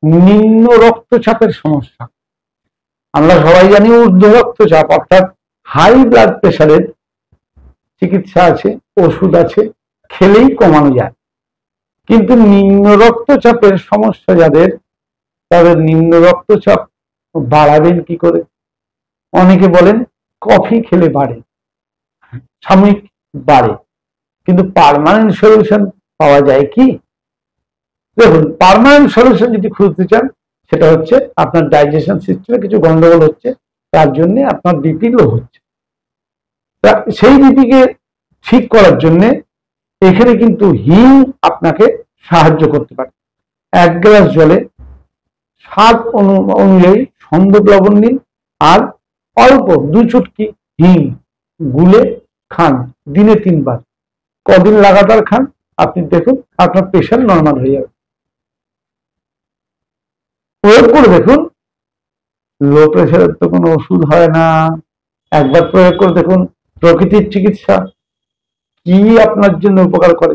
নিম্ন রক্তচাপের সমস্যা। আমরা সবাই জানি ঊর্ধ্ব রক্তচাপ অর্থাৎ হাই ব্লাড প্রেশারের চিকিৎসা আছে, ওষুধ আছে, খেলেই কমানো যায়। কিন্তু নিম্ন রক্তচাপের সমস্যা যাদের, তাদের নিম্ন রক্তচাপ বাড়াবেন কি করে? অনেকে বলেন কফি খেলে বাড়ে, সাময়িক বাড়ে, কিন্তু পার্মানেন্ট সলিউশন পাওয়া যায় কি? দেখুন, পার্মানেন্ট সলিউশন যদি খুঁজতে চান, সেটা হচ্ছে আপনার ডাইজেশন সিস্টেমে কিছু গন্ডগোল হচ্ছে, তার জন্য আপনার বিপি লো হচ্ছে। সেই বিপিকে ঠিক করার জন্য এখানে কিন্তু হিং আপনাকে সাহায্য করতে পারে। 1 গ্লাস জলে স্বাদ অনুযায়ী সন্দক লবণ নিন আর অল্প 2 চুটকি হিং গুলে খান, দিনে 3 বার। কদিন লাগাতার খান, আপনি দেখুন আপনার প্রেশার নর্মাল হয়ে যাবে। প্রয়োগ করে দেখুন, লো প্রেশারের তো কোনো ওষুধ হয় না। একবার প্রয়োগ করে দেখুন প্রকৃতির চিকিৎসা কি আপনার জন্য উপকার করে।